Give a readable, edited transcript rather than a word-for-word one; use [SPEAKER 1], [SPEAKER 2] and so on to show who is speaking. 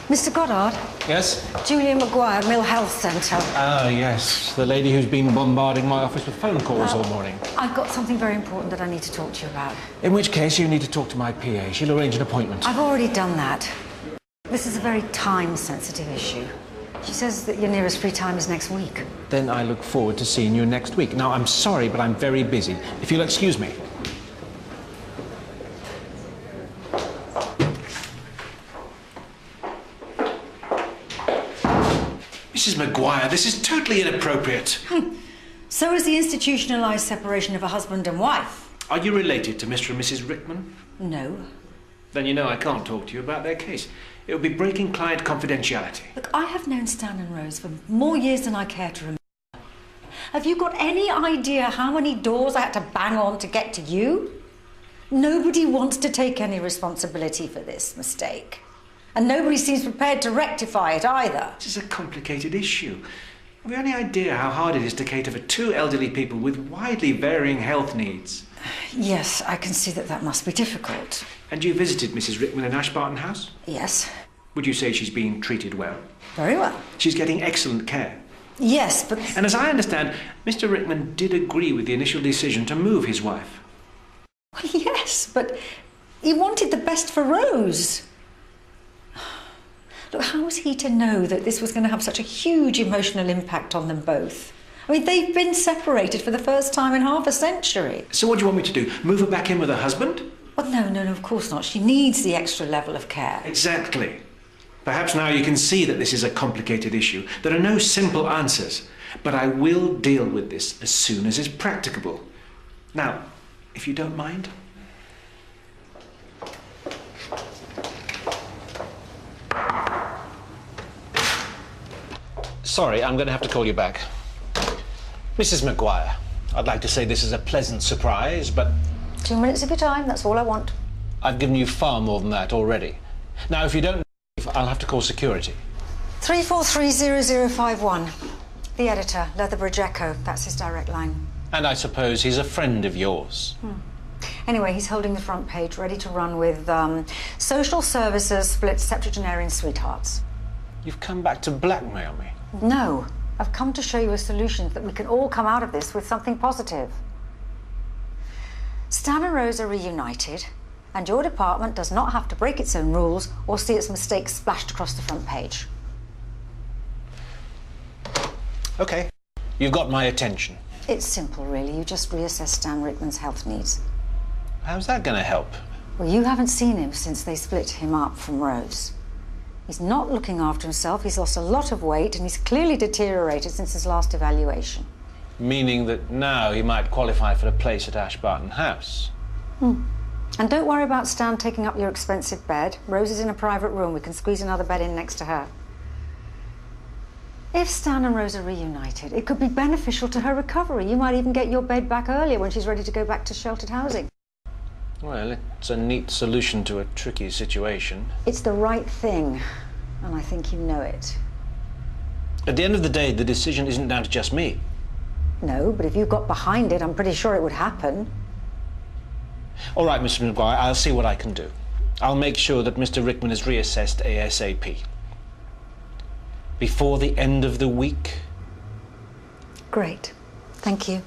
[SPEAKER 1] Mr. Goddard?
[SPEAKER 2] Yes?
[SPEAKER 1] Julia Maguire, Mill Health Centre.
[SPEAKER 2] Ah, yes. The lady who's been bombarding my office with phone calls all morning.
[SPEAKER 1] I've got something very important that I need to talk to you about.
[SPEAKER 2] In which case, you need to talk to my PA. She'll arrange an appointment.
[SPEAKER 1] I've already done that. This is a very time-sensitive issue. She says that your nearest free time is next week.
[SPEAKER 2] Then I look forward to seeing you next week. Now, I'm sorry, but I'm very busy. If you'll excuse me. Mrs. Maguire, this is totally inappropriate.
[SPEAKER 1] So is the institutionalised separation of a husband and wife.
[SPEAKER 2] Are you related to Mr. and Mrs. Rickman?
[SPEAKER 1] No.
[SPEAKER 2] Then you know I can't talk to you about their case. It would be breaking client confidentiality.
[SPEAKER 1] Look, I have known Stan and Rose for more years than I care to remember. Have you got any idea how many doors I had to bang on to get to you? Nobody wants to take any responsibility for this mistake. And nobody seems prepared to rectify it either.
[SPEAKER 2] This is a complicated issue. Have you any idea how hard it is to cater for two elderly people with widely varying health needs?
[SPEAKER 1] Yes, I can see that must be difficult.
[SPEAKER 2] And you visited Mrs. Rickman in Ashbarton House?
[SPEAKER 1] Yes.
[SPEAKER 2] Would you say she's being treated well?
[SPEAKER 1] Very well.
[SPEAKER 2] She's getting excellent care?
[SPEAKER 1] Yes, but...
[SPEAKER 2] And as I understand, Mr. Rickman did agree with the initial decision to move his wife.
[SPEAKER 1] Well, yes, but he wanted the best for Rose. Look, how was he to know that this was going to have such a huge emotional impact on them both? I mean, they've been separated for the first time in half a century.
[SPEAKER 2] So what do you want me to do? Move her back in with her husband?
[SPEAKER 1] Well, no, of course not. She needs the extra level of care.
[SPEAKER 2] Exactly. Perhaps now you can see that this is a complicated issue. There are no simple answers. But I will deal with this as soon as is practicable. Now, if you don't mind. Sorry, I'm going to have to call you back. Mrs. Maguire, I'd like to say this is a pleasant surprise, but...
[SPEAKER 1] 2 minutes of your time, that's all I want.
[SPEAKER 2] I've given you far more than that already. Now, if you don't leave, I'll have to call security.
[SPEAKER 1] 3430051. The editor, Leatherbridge Echo. That's his direct line.
[SPEAKER 2] And I suppose he's a friend of yours.
[SPEAKER 1] Anyway, he's holding the front page, ready to run with social services split septuagenarian sweethearts.
[SPEAKER 2] You've come back to blackmail me.
[SPEAKER 1] No, I've come to show you a solution that we can all come out of this with something positive. Stan and Rose are reunited, and your department does not have to break its own rules or see its mistakes splashed across the front page.
[SPEAKER 2] Okay, you've got my attention.
[SPEAKER 1] It's simple, really. You just reassess Stan Rickman's health needs.
[SPEAKER 2] How's that going to help?
[SPEAKER 1] Well, you haven't seen him since they split him up from Rose. He's not looking after himself, he's lost a lot of weight, and he's clearly deteriorated since his last evaluation.
[SPEAKER 2] Meaning that now he might qualify for a place at Ashbarton House.
[SPEAKER 1] And don't worry about Stan taking up your expensive bed. Rose is in a private room. We can squeeze another bed in next to her. If Stan and Rose are reunited, it could be beneficial to her recovery. You might even get your bed back earlier when she's ready to go back to sheltered housing.
[SPEAKER 2] Well, it's a neat solution to a tricky situation.
[SPEAKER 1] It's the right thing, and I think you know it.
[SPEAKER 2] At the end of the day, the decision isn't down to just me.
[SPEAKER 1] No, but if you got behind it, I'm pretty sure it would happen.
[SPEAKER 2] All right, Mr. Maguire, I'll see what I can do. I'll make sure that Mr. Rickman is reassessed ASAP. Before the end of the week?
[SPEAKER 1] Great. Thank you.